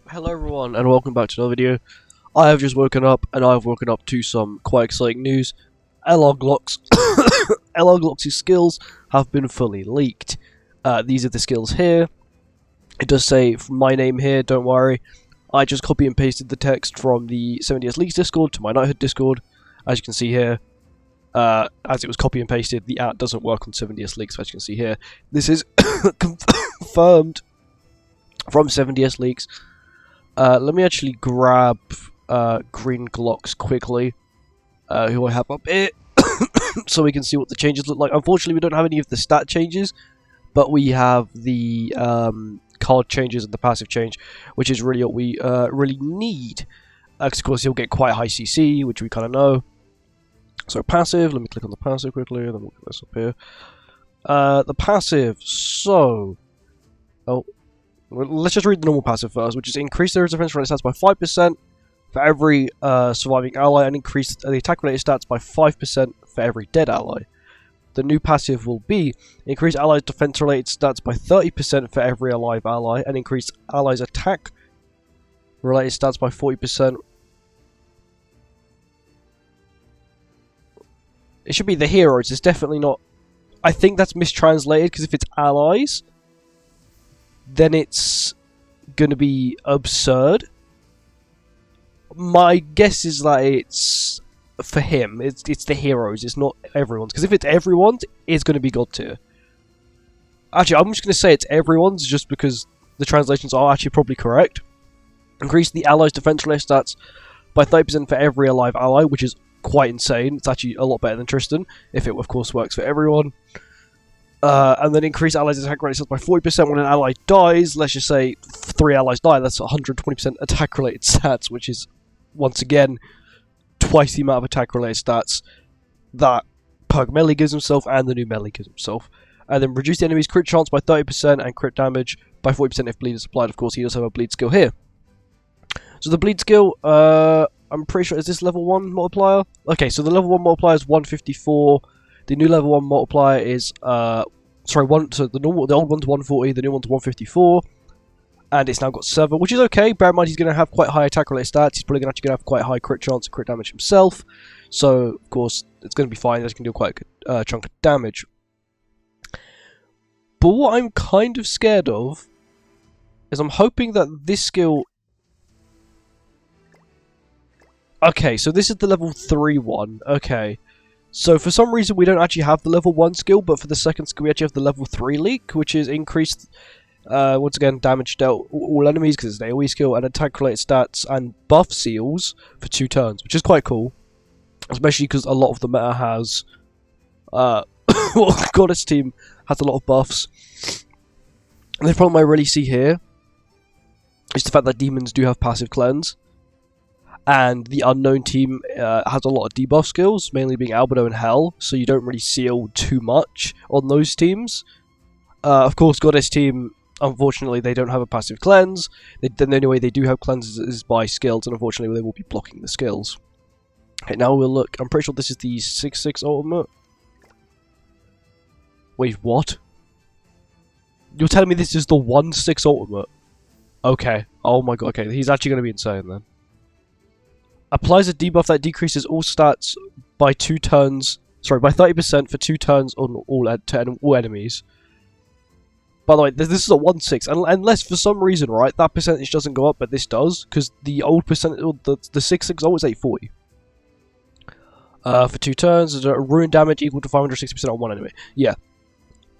Hello everyone and welcome back to another video. I have just woken up and I've woken up to some quite exciting news. Glox Glox's skills have been fully leaked. These are the skills here. It does say my name here, don't worry. I just copy and pasted the text from the 70s Leaks Discord to my Knighthood Discord. As you can see here, as it was copy and pasted, the art doesn't work on 70s Leaks, as you can see here. This is confirmed from 70s Leaks. Let me actually grab Green Glox quickly, who I have up here, so we can see what the changes look like. Unfortunately, we don't have any of the stat changes, but we have the card changes and the passive change, which is really what we really need. Because of course he'll get quite high CC, which we kind of know. So passive, let me click on the passive quickly, and then we'll get this up here. The passive, so... Oh. Well, let's just read the normal passive first, which is increase the defense related stats by 5% for every surviving ally, and increase the attack related stats by 5% for every dead ally. The new passive will be increase allies' defense related stats by 30% for every alive ally, and increase allies' attack related stats by 40%. It should be the heroes, it's definitely not. I think that's mistranslated, because if it's allies, then it's going to be absurd. My guess is that it's for him. It's the heroes. It's not everyone's. Because if it's everyone's, it's going to be God tier. Actually, I'm just going to say it's everyone's just because the translations are actually probably correct. Increase the allies' defense related stats by 30% for every alive ally, which is quite insane. It's actually a lot better than Tristan, if it of course works for everyone. And then increase allies' attack rate by 40% when an ally dies. Let's just say 3 allies die, that's 120% attack related stats, which is, once again, twice the amount of attack related stats that Perk Melee gives himself and the new Melee gives himself. And then reduce the enemy's crit chance by 30% and crit damage by 40% if bleed is applied. Of course, he does have a bleed skill here. So the bleed skill, I'm pretty sure, is this level 1 multiplier? Okay, so the level 1 multiplier is 154. The new level 1 multiplier is, so the old one's 140, the new one's 154, and it's now got 7, which is okay. Bear in mind he's going to have quite high attack related stats, he's probably going to have quite high crit chance and crit damage himself, so of course it's going to be fine, he's going to do quite a good chunk of damage. But what I'm kind of scared of is I'm hoping that this skill... Okay, so this is the level 3 one, okay. So for some reason we don't actually have the level 1 skill, but for the second skill we actually have the level 3 leak, which is increased, once again, damage dealt all enemies because it's an AoE skill, and attack related stats and buff seals for 2 turns, which is quite cool. Especially because a lot of the meta has, Goddess team has a lot of buffs. And the problem I really see here is the fact that demons do have passive cleanse. And the unknown team has a lot of debuff skills, mainly being Albedo and Hell, so you don't really seal too much on those teams. Of course, Goddess team, unfortunately, they don't have a passive cleanse. Then the only way they do have cleanses is by skills, and unfortunately they will be blocking the skills. Okay, now we'll look. I'm pretty sure this is the 6-6 ultimate. Wait, what? You're telling me this is the 1-6 ultimate? Okay. Oh my god, okay, he's actually going to be insane then. Applies a debuff that decreases all stats by 2 turns. Sorry, by 30% for 2 turns on all enemies. By the way, this is a 1-6, unless for some reason, right, that percentage doesn't go up, but this does, because the old percentage, the 6-6 always 840. For 2 turns, there's a ruin damage equal to 560% on one enemy. Yeah,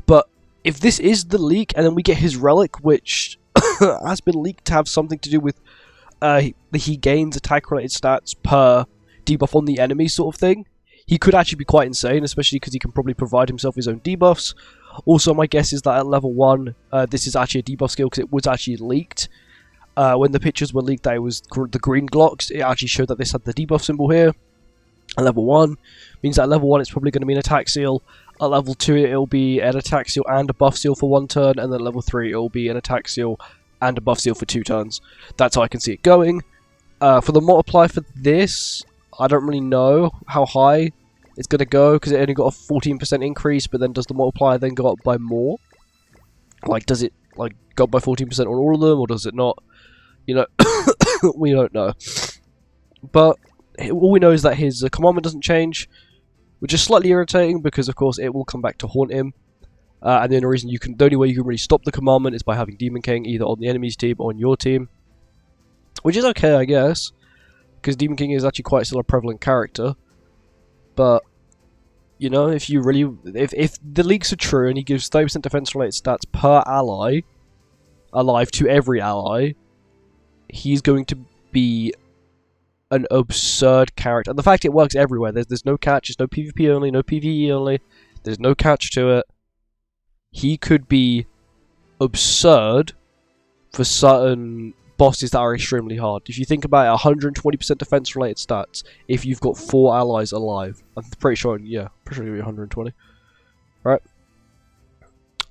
but if this is the leak, and then we get his relic, which has been leaked to have something to do with he gains attack related stats per debuff on the enemy sort of thing, he could actually be quite insane, especially because he can probably provide himself his own debuffs. Also, my guess is that at level 1, this is actually a debuff skill because it was actually leaked. When the pictures were leaked that it was the green Glox, it actually showed that this had the debuff symbol here. At level 1, means that at level 1 it's probably going to be an attack seal. At level 2 it'll be an attack seal and a buff seal for 1 turn, and then at level 3 it'll be an attack seal and a buff seal for 2 turns. That's how I can see it going. For the multiplier for this, I don't really know how high it's going to go, because it only got a 14% increase, but then does the multiplier then go up by more? Like, does it, like, go up by 14% on all of them, or does it not? You know, we don't know. But all we know is that his commandment doesn't change, which is slightly irritating because, of course, it will come back to haunt him. And the only reason the only way you can really stop the commandment is by having Demon King either on the enemy's team or on your team, which is okay, I guess, because Demon King is actually quite still a prevalent character. But you know, if the leaks are true and he gives 30% defense related stats per ally alive to every ally, he's going to be an absurd character. And the fact it works everywhere, there's no catch, there's no PvP only, no PvE only, there's no catch to it. He could be absurd for certain bosses that are extremely hard. If you think about it, 120% defense related stats if you've got 4 allies alive. I'm pretty sure, yeah, pretty sure it'll be 120. Right?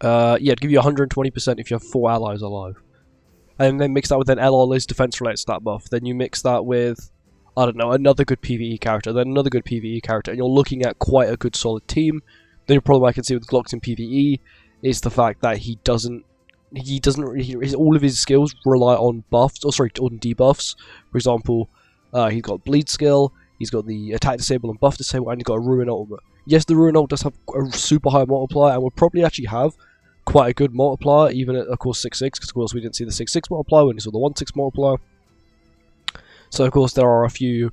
Yeah, it'd give you 120% if you have 4 allies alive. And then mix that with an LR's defense related stat buff. Then you mix that with, I don't know, another good PvE character, then another good PvE character, and you're looking at quite a good solid team. The only problem I can see with Glox in PvE is the fact that all of his skills rely on buffs, on debuffs. For example, he's got bleed skill, he's got the attack disable and buff disable, and he's got a ruin ultimate. Yes, the ruin ult does have a super high multiplier, and will probably actually have quite a good multiplier, even at, of course, 6-6, because of course we didn't see the 6-6 multiplier, we only saw the 1-6 multiplier. So of course there are a few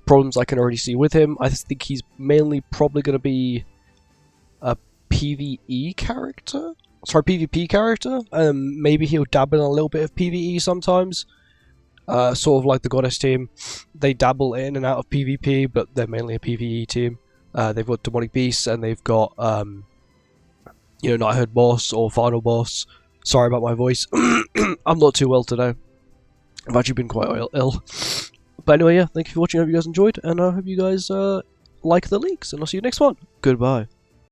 problems I can already see with him. I think he's mainly probably going to be a PvE character? Sorry, PvP character. Maybe he'll dabble in a little bit of PvE sometimes. Sort of like the Goddess team. They dabble in and out of PvP, but they're mainly a PvE team. They've got Demonic Beasts, and they've got, you know, Knighthood Boss or Final Boss. Sorry about my voice. I'm not too well today. I've actually been quite ill. But anyway, yeah, thank you for watching. I hope you guys enjoyed, and I hope you guys like the leaks, and I'll see you next one. Goodbye.